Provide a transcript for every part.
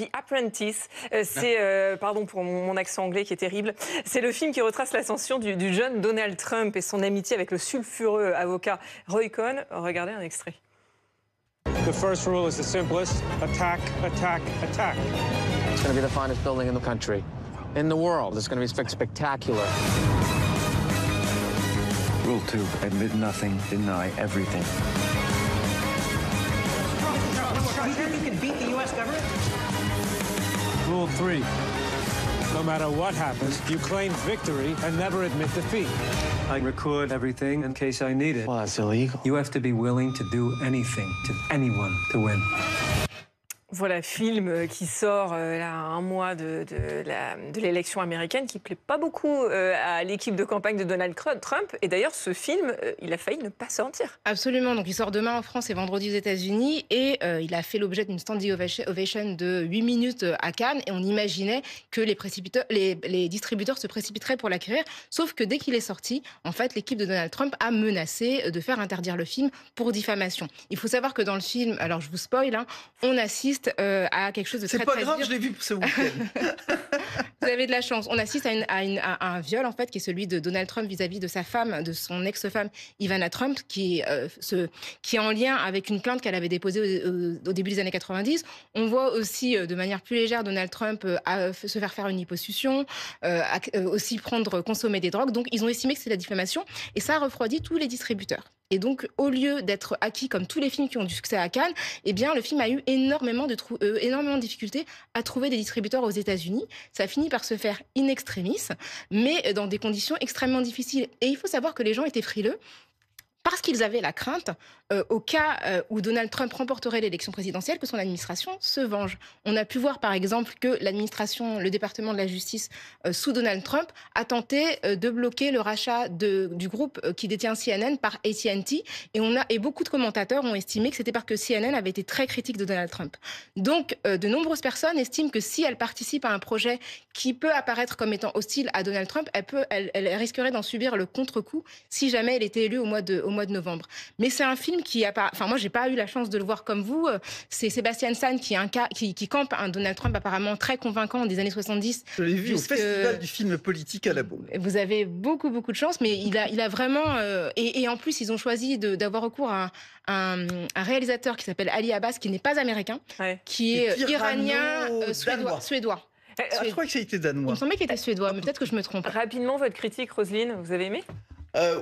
The Apprentice, c'est, pardon pour mon accent anglais qui est terrible, c'est le film qui retrace l'ascension du jeune Donald Trump et son amitié avec le sulfureux avocat Roy Cohn. Regardez un extrait. The first rule is the simplest: attack, attack, attack. It's going to be the finest building in the country, in the world. It's going to be spectacular. Rule 2, admit nothing, deny everything. You think you can beat the U.S. government? Rule 3. No matter what happens, you claim victory and never admit defeat. I record everything in case I need it. Well, that's illegal. You have to be willing to do anything to anyone to win. Voilà, film qui sort là, à un mois de l'élection américaine, qui ne plaît pas beaucoup à l'équipe de campagne de Donald Trump. Et d'ailleurs, ce film, il a failli ne pas sortir. Absolument. Donc, il sort demain en France et vendredi aux États-Unis. Et il a fait l'objet d'une standing ovation de 8 minutes à Cannes. Et on imaginait que les distributeurs se précipiteraient pour l'acquérir. Sauf que dès qu'il est sorti, en fait, l'équipe de Donald Trump a menacé de faire interdire le film pour diffamation. Il faut savoir que dans le film, alors je vous spoil, hein, on assiste à quelque chose de très dur. C'est pas grave, je l'ai vu ce week-end. Vous avez de la chance. On assiste à un viol, en fait, qui est celui de Donald Trump vis-à-vis de sa femme, de son ex-femme Ivana Trump, qui est en lien avec une plainte qu'elle avait déposée au début des années 90. On voit aussi, de manière plus légère, Donald Trump se faire une liposuction, aussi consommer des drogues. Donc, ils ont estimé que c'est la diffamation. Et ça a refroidi tous les distributeurs. Et donc, au lieu d'être acquis comme tous les films qui ont du succès à Cannes, eh bien, le film a eu énormément de difficultés à trouver des distributeurs aux États-Unis. Ça a fini par se faire in extremis, mais dans des conditions extrêmement difficiles. Et il faut savoir que les gens étaient frileux parce qu'ils avaient la crainte, au cas où Donald Trump remporterait l'élection présidentielle, que son administration se venge. On a pu voir, par exemple, que le département de la justice sous Donald Trump a tenté de bloquer le rachat du groupe qui détient CNN par AT&T. Et beaucoup de commentateurs ont estimé que c'était parce que CNN avait été très critique de Donald Trump. Donc, de nombreuses personnes estiment que si elle participe à un projet qui peut apparaître comme étant hostile à Donald Trump, elle risquerait d'en subir le contre-coup si jamais elle était élue au mois de novembre. Mais c'est un film qui a pas... Enfin, moi, j'ai pas eu la chance de le voir comme vous. C'est Sebastian Stan qui campe un Donald Trump apparemment très convaincant des années 70. Je l'ai vu au Festival du film politique à la Baule. Vous avez beaucoup de chance, mais il a vraiment... Et en plus, ils ont choisi d'avoir recours à un réalisateur qui s'appelle Ali Abbas, qui n'est pas américain, qui est iranien, suédois. Je crois que c'était danois. Il me semblait qu'il était suédois, mais peut-être que je me trompe. Rapidement, votre critique, Roselyne, vous avez aimé ?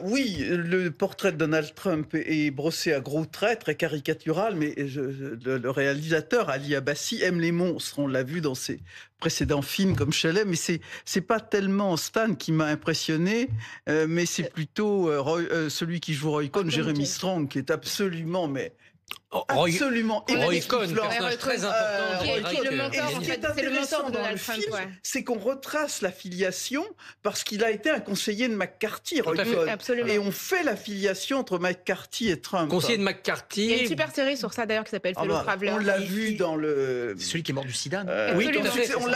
Oui, le portrait de Donald Trump est brossé à gros traits, très caricatural, mais le réalisateur, Ali Abbasi, aime les monstres. On l'a vu dans ses précédents films comme Chalet, mais c'est pas tellement Stan qui m'a impressionné, mais c'est plutôt celui qui joue Roy Cohn, Jeremy Strong, qui est absolument... Roy Cohn, personnage très important. C'est le mentor de Donald Trump. C'est qu'on retrace la filiation parce qu'il a été un conseiller de McCarthy, Roy Cohn. Et on fait la filiation entre McCarthy et Trump. Conseiller de McCarthy. Il y a une super série sur ça d'ailleurs qui s'appelle Fellow Traveler. On l'a vu dans le... C'est celui qui est mort du sida. Oui, tout à fait. On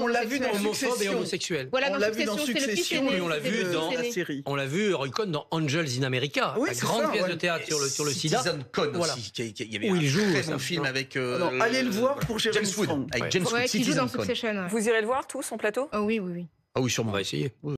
l'a vu dans homophobe et homosexuel. Voilà, on l'a vu dans Succession. Et on l'a vu dans la série. On l'a vu Roy Cohn dans Angels in America, la grande pièce de théâtre sur le sida. Citizen Cohn aussi, il y avait il joue très bon film avec... allez le voir pour James Wood. Avec James Wood, qui joue dans Succession. Vous irez le voir tous en plateau ? Oui. Ah oui, sûrement. On va essayer.